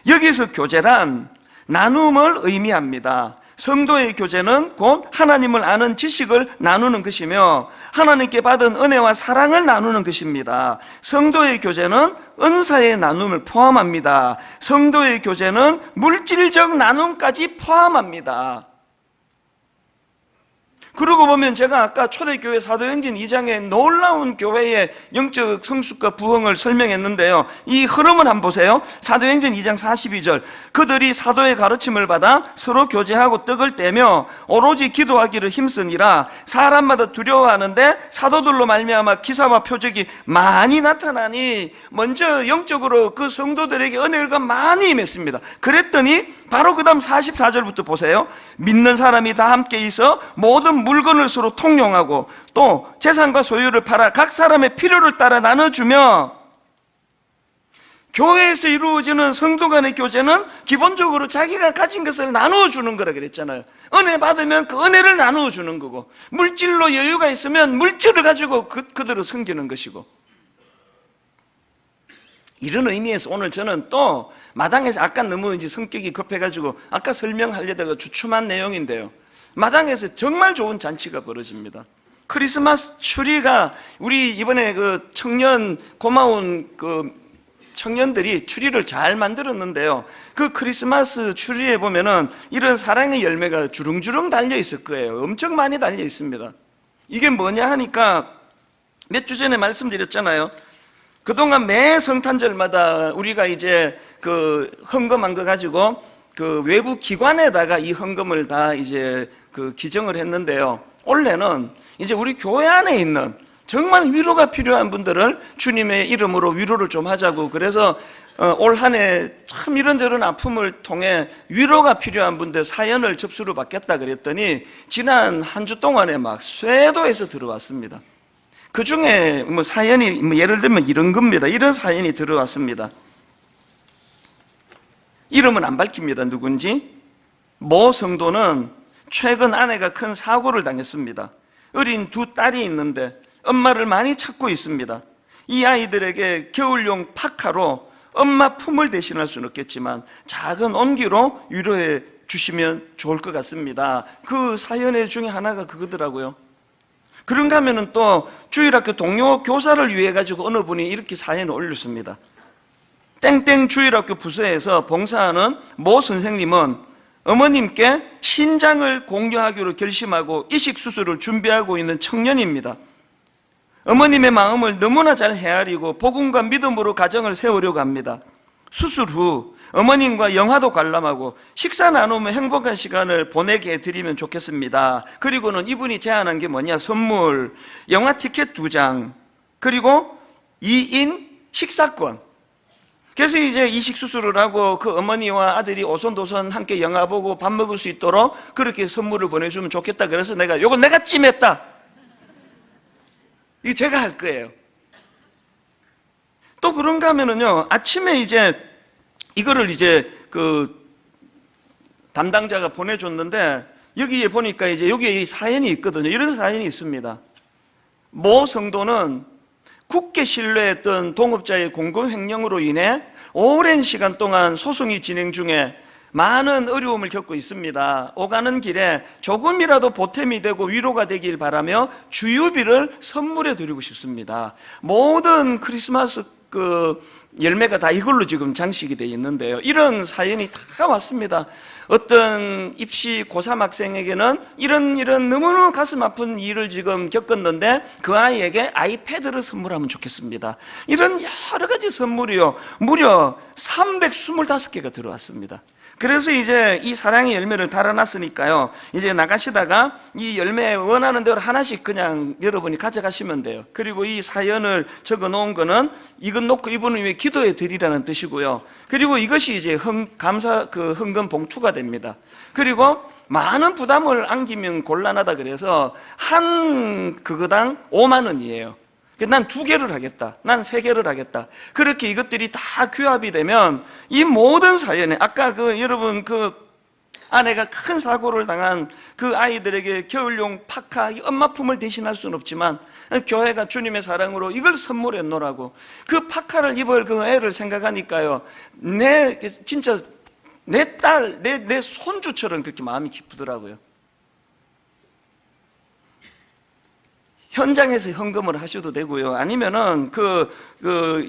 여기서 교제란 나눔을 의미합니다. 성도의 교제는 곧 하나님을 아는 지식을 나누는 것이며 하나님께 받은 은혜와 사랑을 나누는 것입니다. 성도의 교제는 은사의 나눔을 포함합니다. 성도의 교제는 물질적 나눔까지 포함합니다. 그러고 보면 제가 아까 초대교회 사도행전 2장에 놀라운 교회의 영적 성숙과 부흥을 설명했는데요, 이 흐름을 한번 보세요. 사도행전 2장 42절, 그들이 사도의 가르침을 받아 서로 교제하고 떡을 떼며 오로지 기도하기를 힘쓰니라. 사람마다 두려워하는데 사도들로 말미암아 기사와 표적이 많이 나타나니, 먼저 영적으로 그 성도들에게 은혜가 많이 임했습니다. 그랬더니 바로 그 다음 44절부터 보세요. 믿는 사람이 다 함께 있어 모든 물건을 서로 통용하고 또 재산과 소유를 팔아 각 사람의 필요를 따라 나눠주며, 교회에서 이루어지는 성도 간의 교제는 기본적으로 자기가 가진 것을 나누어주는 거라 그랬잖아요. 은혜 받으면 그 은혜를 나누어주는 거고, 물질로 여유가 있으면 물질을 가지고 그들을 섬기는 것이고, 이런 의미에서 오늘 저는 또 마당에서, 아까 너무 이제 성격이 급해가지고 아까 설명하려다가 주춤한 내용인데요, 마당에서 정말 좋은 잔치가 벌어집니다. 크리스마스 추리가, 우리 이번에 그 청년, 고마운 그 청년들이 추리를 잘 만들었는데요, 그 크리스마스 추리에 보면은 이런 사랑의 열매가 주렁주렁 달려 있을 거예요. 엄청 많이 달려 있습니다. 이게 뭐냐 하니까 몇 주 전에 말씀드렸잖아요. 그동안 매 성탄절마다 우리가 이제 그 헌금한 거 가지고 그 외부 기관에다가 이 헌금을 다 이제 그 기증을 했는데요, 올해는 이제 우리 교회 안에 있는 정말 위로가 필요한 분들을 주님의 이름으로 위로를 좀 하자고, 그래서 올 한 해 참 이런저런 아픔을 통해 위로가 필요한 분들 사연을 접수를 받겠다 그랬더니 지난 한 주 동안에 막 쇄도해서 들어왔습니다. 그 중에 뭐 사연이 뭐 예를 들면 이런 겁니다. 이런 사연이 들어왔습니다. 이름은 안 밝힙니다. 누군지. 모 성도는 최근 아내가 큰 사고를 당했습니다. 어린 두 딸이 있는데 엄마를 많이 찾고 있습니다. 이 아이들에게 겨울용 파카로 엄마 품을 대신할 수는 없겠지만 작은 온기로 위로해 주시면 좋을 것 같습니다. 그 사연 중에 하나가 그거더라고요. 그런가 하면은 또 주일학교 동료 교사를 위해 가지고 어느 분이 이렇게 사연을 올렸습니다. 땡땡 주일학교 부서에서 봉사하는 모 선생님은 어머님께 신장을 공유하기로 결심하고 이식 수술을 준비하고 있는 청년입니다. 어머님의 마음을 너무나 잘 헤아리고 복음과 믿음으로 가정을 세우려고 합니다. 수술 후 어머님과 영화도 관람하고 식사 나누며 행복한 시간을 보내게 해드리면 좋겠습니다. 그리고는 이분이 제안한 게 뭐냐, 선물, 영화 티켓 2장, 그리고 2인 식사권. 그래서 이제 이식 수술을 하고 그 어머니와 아들이 오손도손 함께 영화 보고 밥 먹을 수 있도록 그렇게 선물을 보내주면 좋겠다. 그래서 요건 내가 찜했다. 이거 제가 할 거예요. 또 그런가 하면은요, 아침에 이제 이거를 이제 그 담당자가 보내줬는데 여기에 보니까 이제 여기에 이 사연이 있거든요. 이런 사연이 있습니다. 모 성도는 굳게 신뢰했던 동업자의 공금 횡령으로 인해 오랜 시간 동안 소송이 진행 중에 많은 어려움을 겪고 있습니다. 오가는 길에 조금이라도 보탬이 되고 위로가 되길 바라며 주유비를 선물해 드리고 싶습니다. 모든 크리스마스 그 열매가 다 이걸로 지금 장식이 되어 있는데요, 이런 사연이 다 왔습니다. 어떤 입시 고3 학생에게는 이런 너무너무 가슴 아픈 일을 지금 겪었는데 그 아이에게 아이패드를 선물하면 좋겠습니다. 이런 여러 가지 선물이요, 무려 325개가 들어왔습니다. 그래서 이제 이 사랑의 열매를 달아놨으니까요, 이제 나가시다가 이 열매 원하는 대로 하나씩 그냥 여러분이 가져가시면 돼요. 그리고 이 사연을 적어 놓은 거는 이건 놓고 이분을 위해 기도해 드리라는 뜻이고요. 그리고 이것이 이제 감사 그 헌금 봉투가 됩니다. 그리고 많은 부담을 안기면 곤란하다 그래서 한 그거당 5만 원이에요. 난 2개를 하겠다, 난 3개를 하겠다. 그렇게 이것들이 다 규합이 되면 이 모든 사연에, 아까 그 여러분 그 아내가 큰 사고를 당한 그 아이들에게 겨울용 파카, 엄마 품을 대신할 수는 없지만 교회가 주님의 사랑으로 이걸 선물해 놓으라고, 그 파카를 입을 그 애를 생각하니까요, 진짜 내 딸, 내 손주처럼 그렇게 마음이 기쁘더라고요. 현장에서 헌금을 하셔도 되고요, 아니면은 그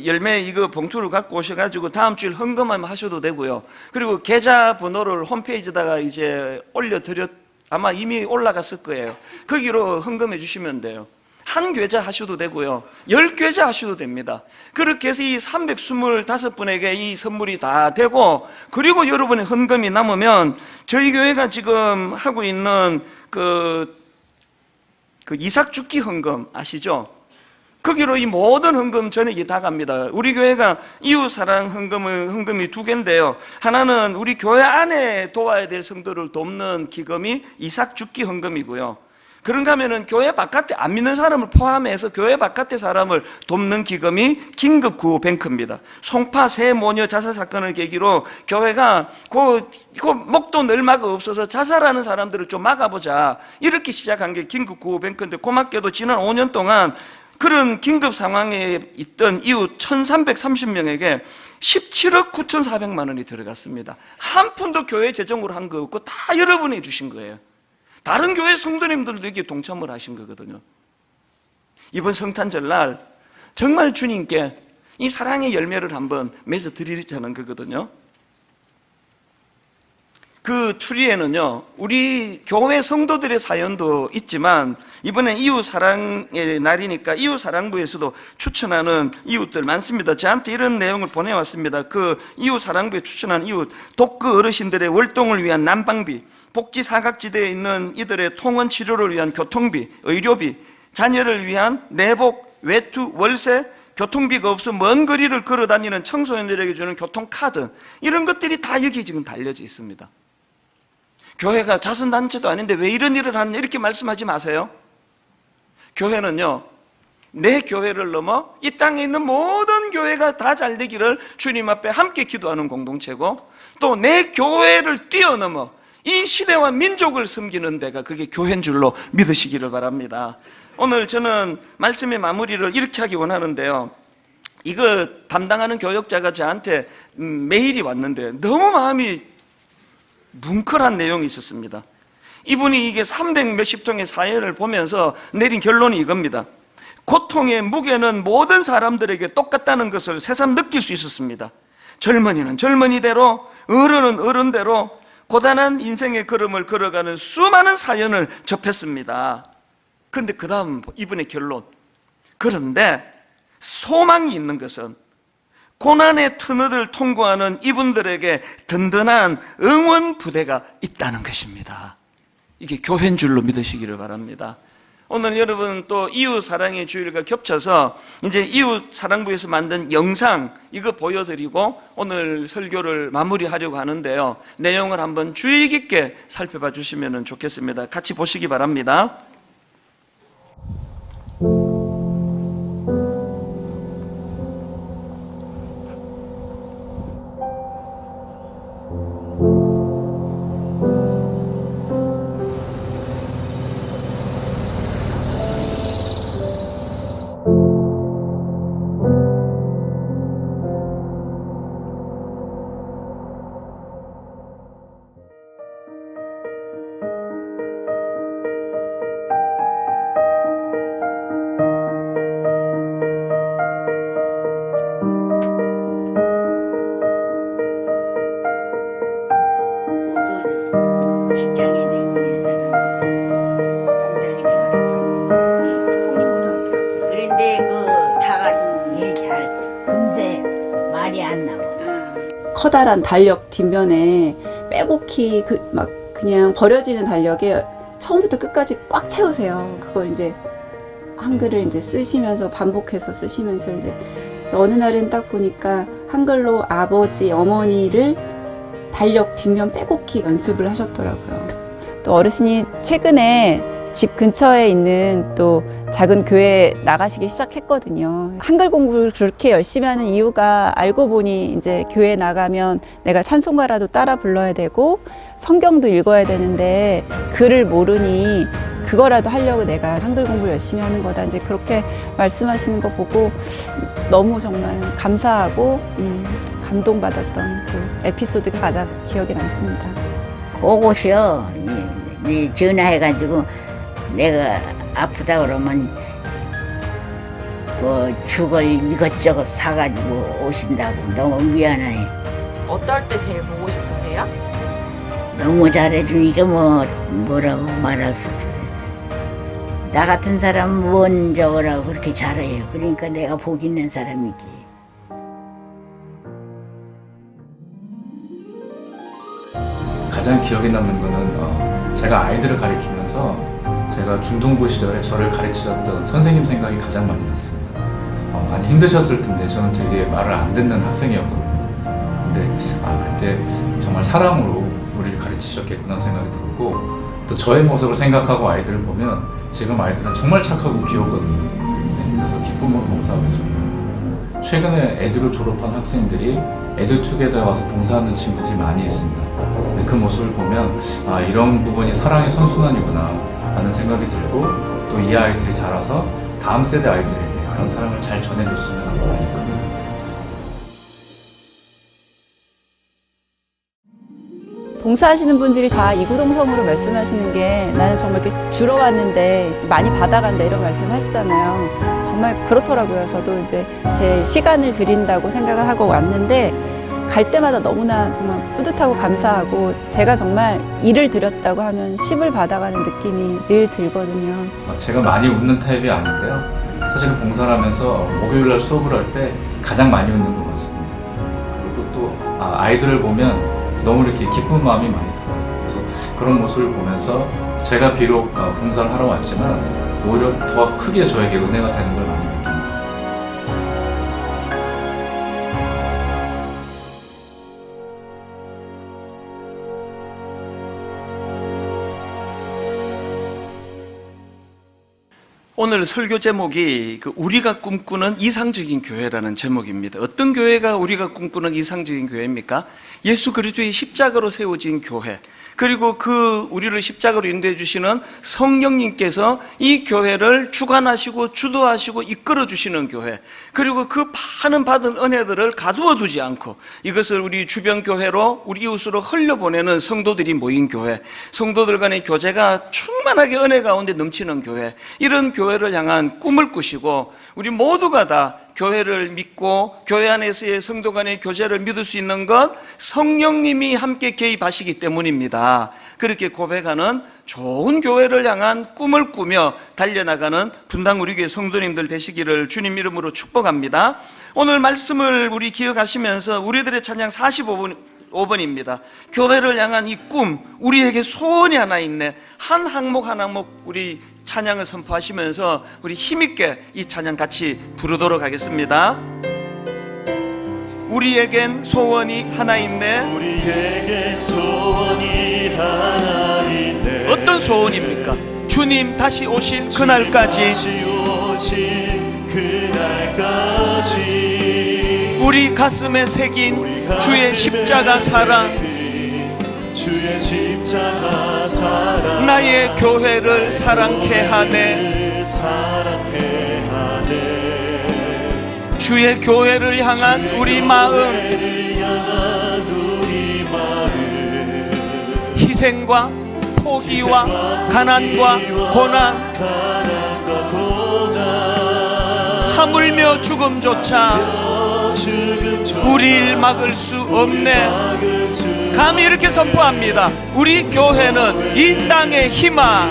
열매 이거 봉투를 갖고 오셔가지고 다음 주일 헌금하면 하셔도 되고요. 그리고 계좌 번호를 홈페이지에다가 이제 올려드렸 아마 이미 올라갔을 거예요. 거기로 헌금해 주시면 돼요. 한 계좌 하셔도 되고요, 10계좌 하셔도 됩니다. 그렇게 해서 이 325분에게 이 선물이 다 되고, 그리고 여러분의 헌금이 남으면 저희 교회가 지금 하고 있는 그 이삭 죽기 헌금 아시죠? 거기로 이 모든 헌금 전액이 다 갑니다. 우리 교회가 이웃사랑 헌금이 두 개인데요, 하나는 우리 교회 안에 도와야 될 성도를 돕는 기금이 이삭 죽기 헌금이고요, 그런가 하면은 교회 바깥에 안 믿는 사람을 포함해서 교회 바깥의 사람을 돕는 기금이 긴급구호뱅크입니다. 송파 세 모녀 자살 사건을 계기로 교회가 그 목도 널마가 없어서 자살하는 사람들을 좀 막아보자, 이렇게 시작한 게 긴급구호뱅크인데, 고맙게도 지난 5년 동안 그런 긴급 상황에 있던 이웃 1330명에게 17억 9,400만 원이 들어갔습니다. 한 푼도 교회 재정으로 한 거 없고 다 여러분이 주신 거예요. 다른 교회 성도님들도 이게 동참을 하신 거거든요. 이번 성탄절날 정말 주님께 이 사랑의 열매를 한번 맺어 드리자는 거거든요. 그 추리에는요, 우리 교회 성도들의 사연도 있지만, 이번엔 이웃사랑의 날이니까 이웃사랑부에서도 추천하는 이웃들 많습니다. 저한테 이런 내용을 보내왔습니다. 그 이웃사랑부에 추천한 이웃: 독거 어르신들의 월동을 위한 난방비, 복지 사각지대에 있는 이들의 통원 치료를 위한 교통비, 의료비, 자녀를 위한 내복, 외투, 월세, 교통비가 없어 먼 거리를 걸어 다니는 청소년들에게 주는 교통카드, 이런 것들이 다 여기 지금 달려져 있습니다. 교회가 자선단체도 아닌데 왜 이런 일을 하느냐, 이렇게 말씀하지 마세요. 교회는요, 내 교회를 넘어 이 땅에 있는 모든 교회가 다 잘 되기를 주님 앞에 함께 기도하는 공동체고, 또 내 교회를 뛰어넘어 이 시대와 민족을 섬기는 데가 그게 교회인 줄로 믿으시기를 바랍니다. 오늘 저는 말씀의 마무리를 이렇게 하기 원하는데요, 이거 담당하는 교역자가 저한테 메일이 왔는데 너무 마음이 뭉클한 내용이 있었습니다. 이분이 이게 300 몇십 통의 사연을 보면서 내린 결론이 이겁니다. 고통의 무게는 모든 사람들에게 똑같다는 것을 새삼 느낄 수 있었습니다. 젊은이는 젊은이대로, 어른은 어른대로 고단한 인생의 걸음을 걸어가는 수많은 사연을 접했습니다. 그런데 그 다음 이분의 결론: 그런데 소망이 있는 것은 고난의 터널을 통과하는 이분들에게 든든한 응원 부대가 있다는 것입니다. 이게 교회인 줄로 믿으시기를 바랍니다. 오늘 여러분 또 이웃사랑의 주일과 겹쳐서 이제 이웃사랑부에서 만든 영상 이거 보여드리고 오늘 설교를 마무리하려고 하는데요, 내용을 한번 주의 깊게 살펴봐 주시면 좋겠습니다. 같이 보시기 바랍니다. 커다란 달력 뒷면에 빼곡히 막 그냥 버려지는 달력에 처음부터 끝까지 꽉 채우세요. 그걸 이제 한글을 이제 쓰시면서 반복해서 쓰시면서 이제 어느 날은 딱 보니까 한글로 아버지, 어머니를 달력 뒷면 빼곡히 연습을 하셨더라고요. 또 어르신이 최근에 집 근처에 있는 또 작은 교회에 나가시기 시작했거든요. 한글 공부를 그렇게 열심히 하는 이유가 알고 보니 이제 교회 나가면 내가 찬송가라도 따라 불러야 되고 성경도 읽어야 되는데 글을 모르니 그거라도 하려고 내가 한글 공부를 열심히 하는 거다. 이제 그렇게 말씀하시는 거 보고 너무 정말 감사하고 감동받았던 그 에피소드가 가장 기억에 남습니다. 그곳이요, 전화해가지고 내가 아프다 그러면 뭐 죽을 이것저것 사가지고 오신다고. 너무 미안해. 어떨 때 제일 보고 싶으세요? 너무 잘해주니까 뭐라고 말할 수 없어요. 나 같은 사람 뭔 저거라고 그렇게 잘해요. 그러니까 내가 복 있는 사람이지. 가장 기억에 남는 거는 제가 아이들을 가르치면서 제가 중등부 시절에 저를 가르치셨던 선생님 생각이 가장 많이 났습니다. 많이 힘드셨을 텐데 저는 되게 말을 안 듣는 학생이었거든요. 근데 그때 정말 사랑으로 우리를 가르치셨겠구나 생각이 들었고, 또 저의 모습을 생각하고 아이들을 보면 지금 아이들은 정말 착하고 귀엽거든요. 네, 그래서 기쁨으로 봉사하고 있습니다. 최근에 에듀로 졸업한 학생들이 에듀투게더에 와서 봉사하는 친구들이 많이 있습니다. 네, 그 모습을 보면 이런 부분이 사랑의 선순환이구나 라는 생각이 들고, 또 이 아이들이 자라서 다음 세대 아이들에게 그런 사랑을 잘 전해줬으면 하는 바람이 큽니다. 봉사하시는 분들이 다 이구동성으로 말씀하시는 게 나는 정말 이렇게 주러 왔는데 많이 받아간다 이런 말씀 하시잖아요. 정말 그렇더라고요. 저도 이제 제 시간을 드린다고 생각을 하고 왔는데 갈 때마다 너무나 정말 뿌듯하고 감사하고, 제가 정말 일을 드렸다고 하면 10을 받아가는 느낌이 늘 들거든요. 제가 많이 웃는 타입이 아닌데요. 사실은 봉사를 하면서 목요일날 수업을 할 때 가장 많이 웃는 것 같습니다. 그리고 또 아이들을 보면 너무 이렇게 기쁜 마음이 많이 들어요. 그래서 그런 모습을 보면서 제가 비록 봉사를 하러 왔지만 오히려 더 크게 저에게 은혜가 되는 걸 많이 느낍니다. 오늘 설교 제목이 우리가 꿈꾸는 이상적인 교회라는 제목입니다. 어떤 교회가 우리가 꿈꾸는 이상적인 교회입니까? 예수 그리스도의 십자가로 세워진 교회, 그리고 그 우리를 십자가로 인도해 주시는 성령님께서 이 교회를 주관하시고 주도하시고 이끌어 주시는 교회, 그리고 그 많은 받은 은혜들을 가두어 두지 않고 이것을 우리 주변 교회로, 우리 이웃으로 흘려보내는 성도들이 모인 교회, 성도들 간의 교제가 충만하게 은혜 가운데 넘치는 교회, 이런 교회를 향한 꿈을 꾸시고, 우리 모두가 다 교회를 믿고 교회 안에서의 성도 간의 교제를 믿을 수 있는 것 성령님이 함께 개입하시기 때문입니다. 그렇게 고백하는 좋은 교회를 향한 꿈을 꾸며 달려나가는 분당 우리 교회 성도님들 되시기를 주님 이름으로 축복합니다. 오늘 말씀을 우리 기억하시면서 우리들의 찬양 45번입니다. 교회를 향한 이 꿈, 우리에게 소원이 하나 있네. 한 항목 한 항목 우리 찬양을 선포하시면서 우리 힘있게 이 찬양 같이 부르도록 하겠습니다. 우리에겐 소원이 하나 있네. 우리에겐 소원이 하나 있네. 어떤 소원입니까? 주님 다시 오실 그날까지, 다시 오실 그날까지 우리 가슴에 새긴 우리 주의 가슴에 십자가 사랑, 주의 십자가 사랑 나의 교회를 사랑케 하네. 사랑케 하네. 주의 교회를 향한 우리 마음, 교회를 향한 우리 마음, 희생과 포기와 가난과 고난, 가난과 고난, 하물며 죽음조차 우리를 막을 수 없네. 감히 이렇게 선포합니다. 우리 교회는 이 땅의 희망.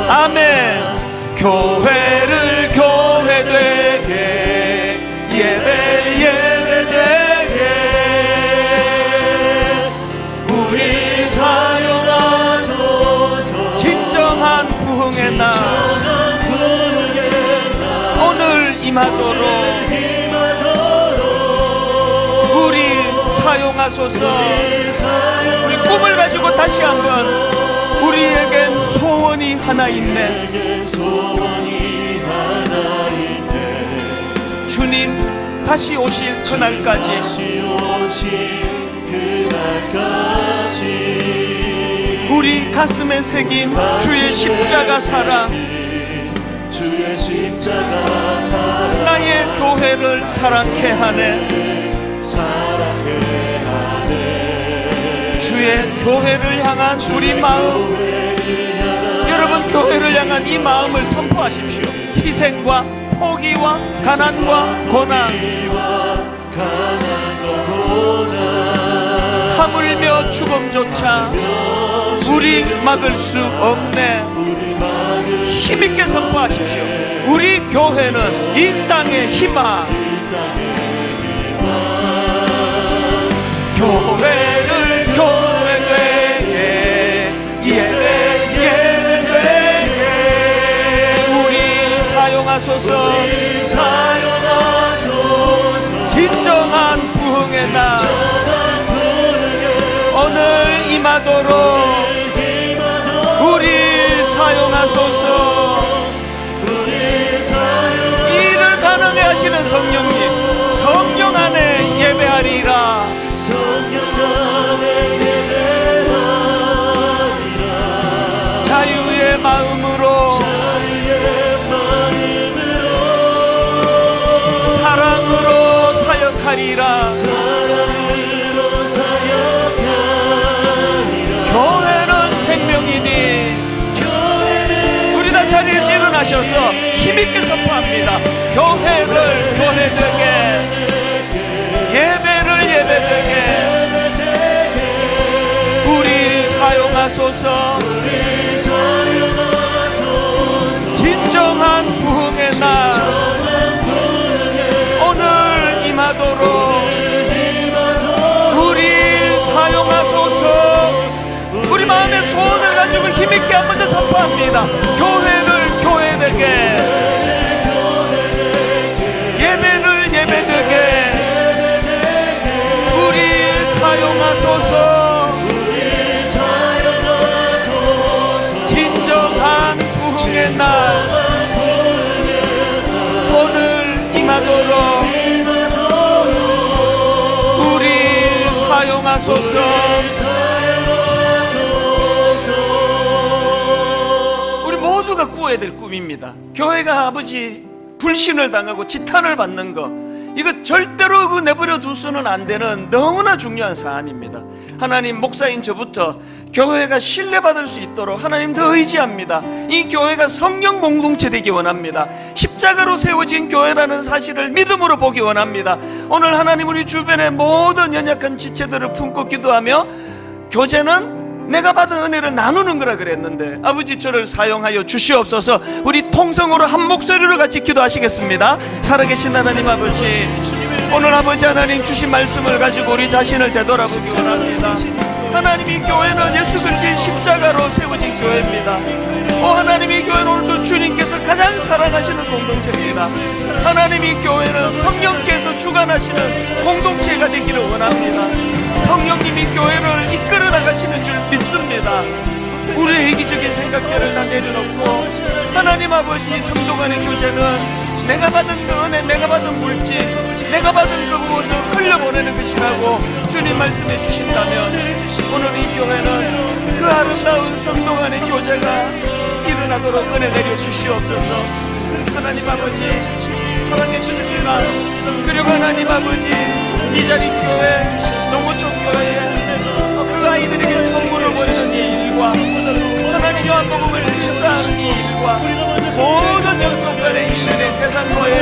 아멘. 교회를 교회되게, 예배 예배되게 우리 사용하소서. 진정한 부흥의 날 오늘 임하도록 우리 사용하소서. 우리 꿈을 가지고 다시 한번 우리에겐 소원이 하나 있네. 주님 다시 오실 그날까지 우리 가슴에 새긴 주의 십자가 사랑, 주의 십자가 사랑 나의 교회를 사랑케 하네. 사랑케 하네. 주의 교회를 향한 우리 마음, 여러분 교회를 향한 이 마음을 선포하십시오. 희생과 포기와 가난과 고난, 가난과 고난, 하물며 죽음조차 우리 막을 수 없네. 힘있게 선포하십시오. 우리 교회는 이 땅의 희망. 교회를 교회되게, 예배되게 우리 사용하소서. 진정한 부흥의 날 오늘 임하도록 우리 사용하소서. 이를 가능해 하시는 성령님, 성령 안에 예배하리라. 자유의 마음으로 사랑으로 사역하리라. 교회는 생명이니 우리 다 자리에서 일어나셔서 힘있게 선포합니다. 교회를 교회되게, 예배를 예배되게 우리 사용하소서. 진정한 부흥의 날 오늘 임하도록 우리 사용하소서. 우리 마음의 소원을 가지고 힘있게 한 번 더 선포합니다. 교회를 교회되게, 예배를 예배되게 우리 사용하소서. 진정한 부흥의 날 오늘 임하도록 우리 사용하소서. 우리 모두가 꾸어야 될 꿈입니다. 교회가 아버지 불신을 당하고 지탄을 받는 거, 이거 절대로 그 내버려 두서는 안 되는 너무나 중요한 사안입니다. 하나님, 목사인 저부터 교회가 신뢰받을 수 있도록 하나님 더 의지합니다. 이 교회가 성령 공동체 되기 원합니다. 십자가로 세워진 교회라는 사실을 믿음으로 보기 원합니다. 오늘 하나님, 우리 주변의 모든 연약한 지체들을 품고 기도하며, 교제는 내가 받은 은혜를 나누는 거라 그랬는데 아버지, 저를 사용하여 주시옵소서. 우리 통성으로 한 목소리로 같이 기도하시겠습니다. 살아계신 하나님 아버지, 오늘 아버지 하나님 주신 말씀을 가지고 우리 자신을 되돌아보기 원합니다. 하나님, 이 교회는 예수 그리스도의 십자가로 세워진 교회입니다. 하나님, 이 교회는 오늘도 주님께서 가장 사랑하시는 공동체입니다. 하나님, 이 교회는 성령께서 주관하시는 공동체가 되기를 원합니다. 성령님이 교회를 이끌어 나가시는 줄 믿습니다. 우리의 이기적인 생각들을 다 내려놓고 하나님 아버지, 성도 간의 교제는 내가 받은 그 은혜, 내가 받은 물질, 내가 받은 그 무엇을 흘려보내는 것이라고 주님 말씀해 주신다면, 오늘 이 교회는 그 아름다운 성도 간의 교제가 일어나도록 은혜 내려 주시옵소서. 하나님 아버지, 사랑해 주시는 마음, 그리고 하나님 아버지, 이 자리 교회, 농어촌 교회에 그 아이들에게 선물을 보내는 이 일과 하나님 요한복음을 실사하는 이 일과 모든 영성간의 이신의 세상과의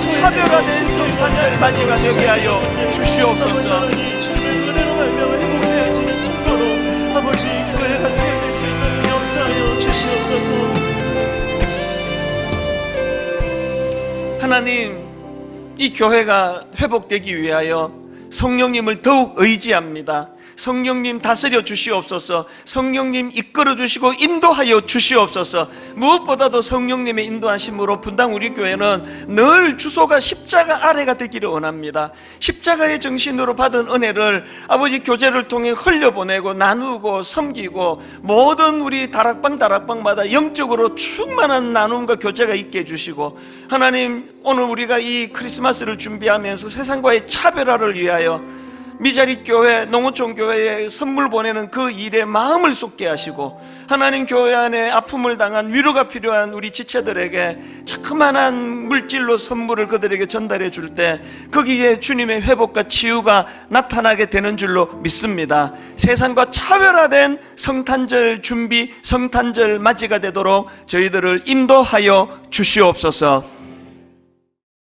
차별화된 성탄절 맞이가 되게 하여 주시옵소서. 아버지, 교회가 세워질 수 있는 역사하여 주시옵소서. 하나님, 이 교회가 회복되기 위하여 성령님을 더욱 의지합니다. 성령님 다스려 주시옵소서. 성령님 이끌어 주시고 인도하여 주시옵소서. 무엇보다도 성령님의 인도하심으로 분당 우리 교회는 늘 주소가 십자가 아래가 되기를 원합니다. 십자가의 정신으로 받은 은혜를 아버지 교제를 통해 흘려보내고 나누고 섬기고 모든 우리 다락방마다 영적으로 충만한 나눔과 교제가 있게 해주시고, 하나님, 오늘 우리가 이 크리스마스를 준비하면서 세상과의 차별화를 위하여 미자리 교회, 농어촌 교회에 선물 보내는 그 일에 마음을 쏟게 하시고, 하나님, 교회 안에 아픔을 당한 위로가 필요한 우리 지체들에게 자그마한 물질로 선물을 그들에게 전달해 줄 때 거기에 주님의 회복과 치유가 나타나게 되는 줄로 믿습니다. 세상과 차별화된 성탄절 준비, 성탄절 맞이가 되도록 저희들을 인도하여 주시옵소서.